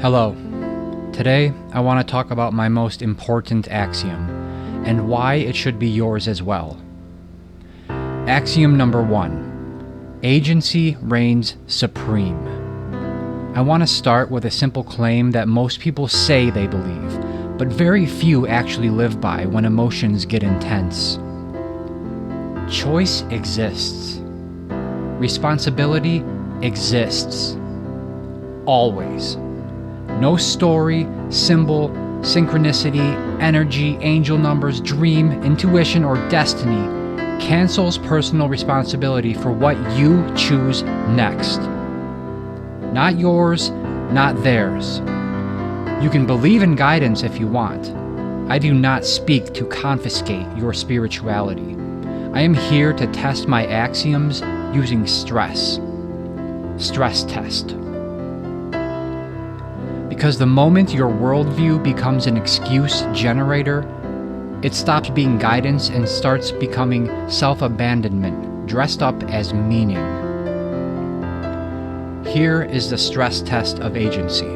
Hello. Today, I want to talk about my most important axiom and why it should be yours as well. Axiom number 1. Agency reigns supreme. I want to start with a simple claim that most people say they believe, but very few actually live by when emotions get intense. Choice exists. Responsibility exists. Always. No story, symbol, synchronicity, energy, angel numbers, dream, intuition, or destiny cancels personal responsibility for what you choose next. Not yours, not theirs. You can believe in guidance if you want. I do not speak to confiscate your spirituality. I am here to test my axioms using stress. Stress test. Because the moment your worldview becomes an excuse generator, it stops being guidance and starts becoming self-abandonment, dressed up as meaning. Here is the stress test of agency.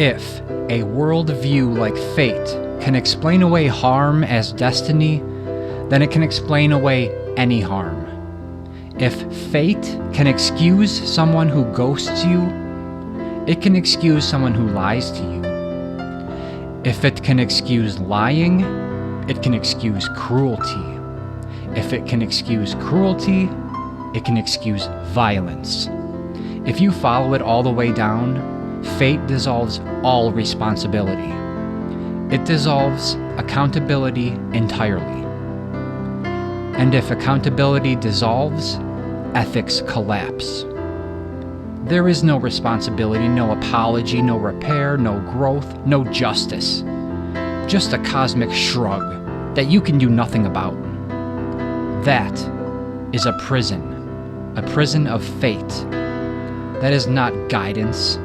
If a worldview like fate can explain away harm as destiny, then it can explain away any harm. If fate can excuse someone who ghosts you, it can excuse someone who lies to you. If it can excuse lying, it can excuse cruelty. If it can excuse cruelty, it can excuse violence. If you follow it all the way down, fate dissolves all responsibility. It dissolves accountability entirely. And if accountability dissolves, ethics collapse. There is no responsibility, no apology, no repair, no growth, no justice. Just a cosmic shrug that you can do nothing about. That is a prison of fate. That is not guidance.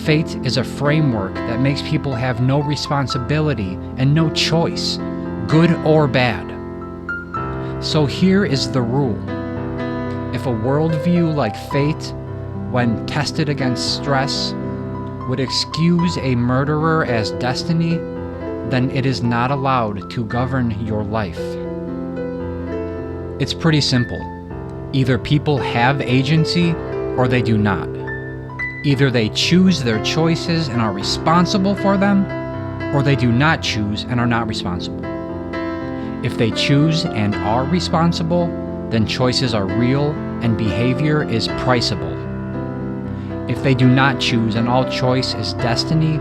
Fate is a framework that makes people have no responsibility and no choice, good or bad. So here is the rule. If a worldview like fate, when tested against stress, would excuse a murderer as destiny, then it is not allowed to govern your life. It's pretty simple. Either people have agency or they do not. Either they choose their choices and are responsible for them, or they do not choose and are not responsible. If they choose and are responsible, then choices are real and behavior is priceable. If they do not choose and all choice is destiny,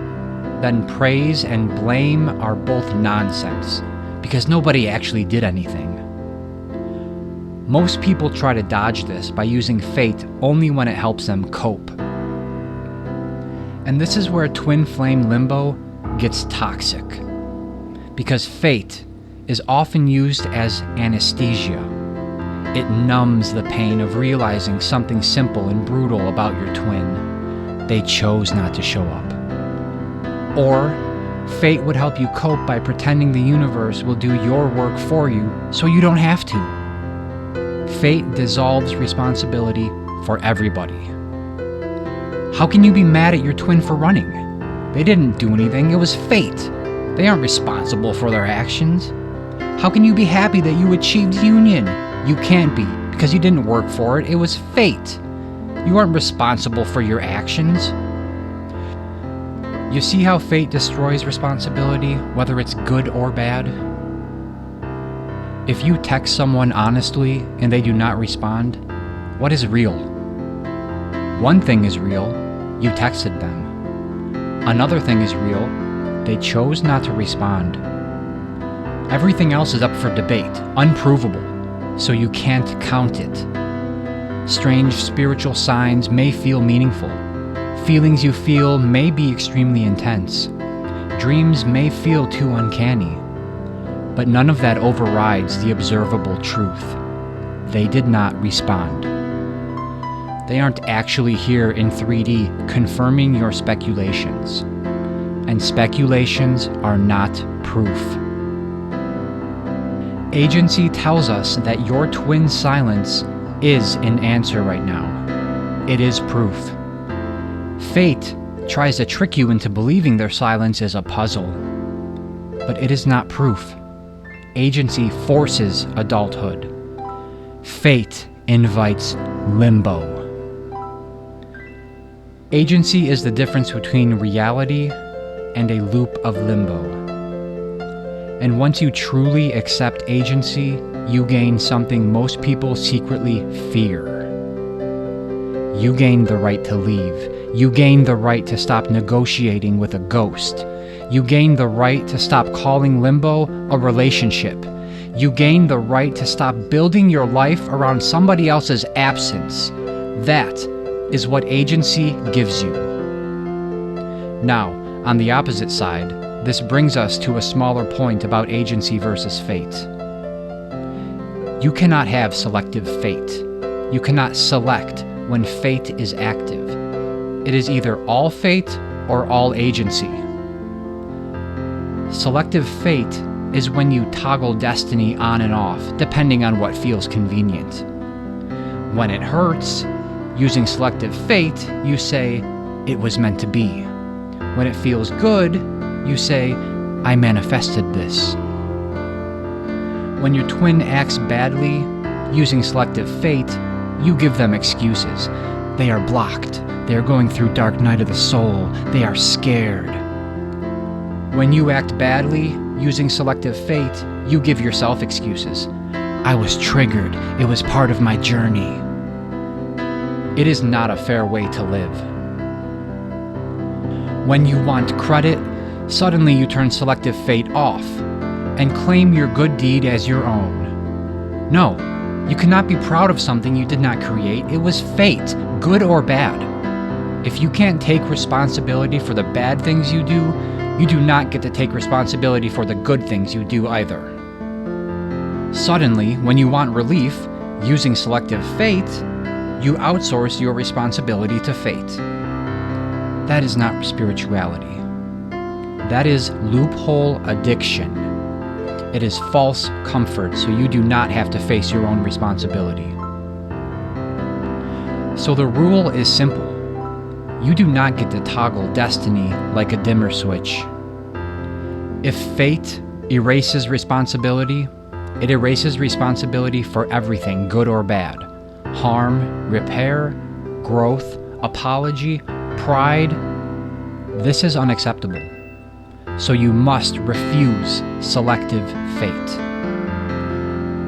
then praise and blame are both nonsense, because nobody actually did anything. Most people try to dodge this by using fate only when it helps them cope. And this is where twin flame limbo gets toxic, because fate is often used as anesthesia. It numbs the pain of realizing something simple and brutal about your twin. They chose not to show up. Or, fate would help you cope by pretending the universe will do your work for you so you don't have to. Fate dissolves responsibility for everybody. How can you be mad at your twin for running? They didn't do anything, it was fate. They aren't responsible for their actions. How can you be happy that you achieved union? You can't be, because you didn't work for it. It was fate. You aren't responsible for your actions. You see how fate destroys responsibility, whether it's good or bad? If you text someone honestly and they do not respond, what is real? One thing is real, you texted them. Another thing is real, they chose not to respond. Everything else is up for debate, unprovable. So you can't count it. Strange spiritual signs may feel meaningful. Feelings you feel may be extremely intense. Dreams may feel too uncanny. But none of that overrides the observable truth. They did not respond. They aren't actually here in 3D confirming your speculations. And speculations are not proof. Agency tells us that your twin silence is an answer right now. It is proof. Fate tries to trick you into believing their silence is a puzzle. But it is not proof. Agency forces adulthood. Fate invites limbo. Agency is the difference between reality and a loop of limbo. And once you truly accept agency, you gain something most people secretly fear. You gain the right to leave. You gain the right to stop negotiating with a ghost. You gain the right to stop calling limbo a relationship. You gain the right to stop building your life around somebody else's absence. That is what agency gives you. Now, on the opposite side, this brings us to a smaller point about agency versus fate. You cannot have selective fate. You cannot select when fate is active. It is either all fate or all agency. Selective fate is when you toggle destiny on and off, depending on what feels convenient. When it hurts, using selective fate, you say, it was meant to be. When it feels good, you say, I manifested this. When your twin acts badly, using selective fate, you give them excuses. They are blocked. They are going through dark night of the soul. They are scared. When you act badly, using selective fate, you give yourself excuses. I was triggered. It was part of my journey. It is not a fair way to live. When you want credit, suddenly you turn selective fate off and claim your good deed as your own. No, you cannot be proud of something you did not create. It was fate, good or bad. If you can't take responsibility for the bad things you do not get to take responsibility for the good things you do either. Suddenly, when you want relief, using selective fate, you outsource your responsibility to fate. That is not spirituality. That is loophole addiction. It is false comfort, so you do not have to face your own responsibility. So the rule is simple. You do not get to toggle destiny like a dimmer switch. If fate erases responsibility, it erases responsibility for everything, good or bad. Harm, repair, growth, apology, pride. This is unacceptable. So you must refuse selective fate.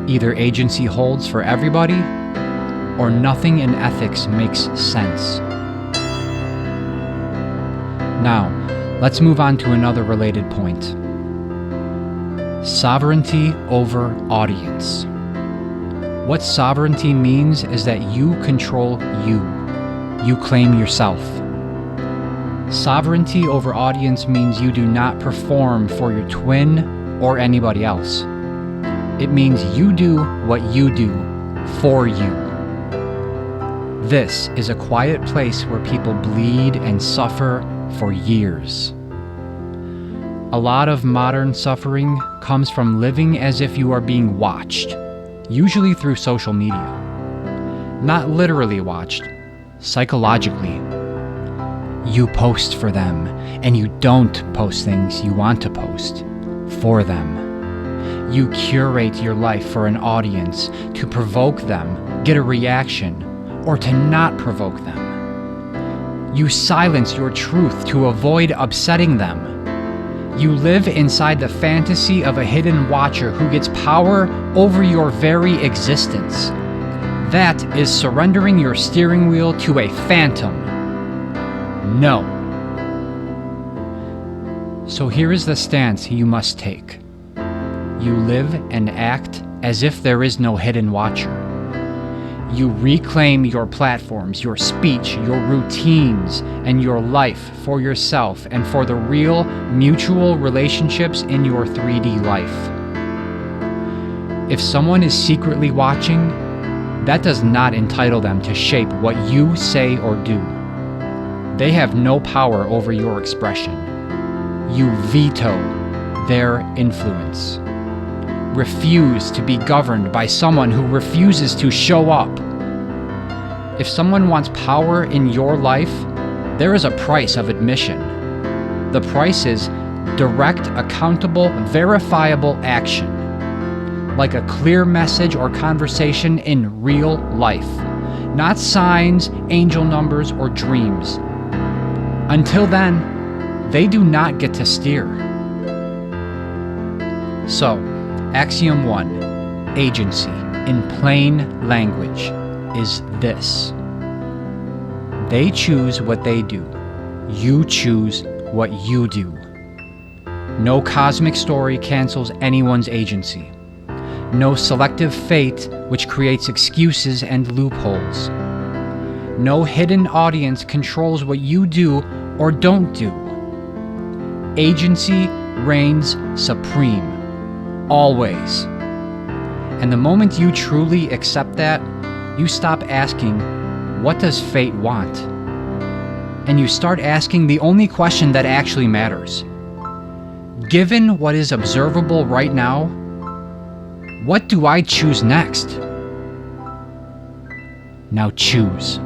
Either agency holds for everybody, or nothing in ethics makes sense. Now, let's move on to another related point. Sovereignty over audience. What sovereignty means is that you control you. You claim yourself. Sovereignty over audience means you do not perform for your twin or anybody else. It means you do what you do for you. This is a quiet place where people bleed and suffer for years. A lot of modern suffering comes from living as if you are being watched, usually through social media. Not literally watched, psychologically. You post for them, and you don't post things you want to post for them. You curate your life for an audience to provoke them, get a reaction, or to not provoke them. You silence your truth to avoid upsetting them. You live inside the fantasy of a hidden watcher who gets power over your very existence. That is surrendering your steering wheel to a phantom. No. So here is the stance you must take. You live and act as if there is no hidden watcher. You reclaim your platforms, your speech, your routines, and your life for yourself and for the real mutual relationships in your 3D life. If someone is secretly watching, that does not entitle them to shape what you say or do. They have no power over your expression. You veto their influence. Refuse to be governed by someone who refuses to show up. If someone wants power in your life, there is a price of admission. The price is direct, accountable, verifiable action, like a clear message or conversation in real life, not signs, angel numbers, or dreams. Until then, they do not get to steer. So, Axiom 1, agency, in plain language, is this. They choose what they do. You choose what you do. No cosmic story cancels anyone's agency. No selective fate which creates excuses and loopholes. No hidden audience controls what you do or don't do. Agency reigns supreme, always. And the moment you truly accept that, you stop asking, what does fate want? And you start asking the only question that actually matters. Given what is observable right now, what do I choose next? Now choose.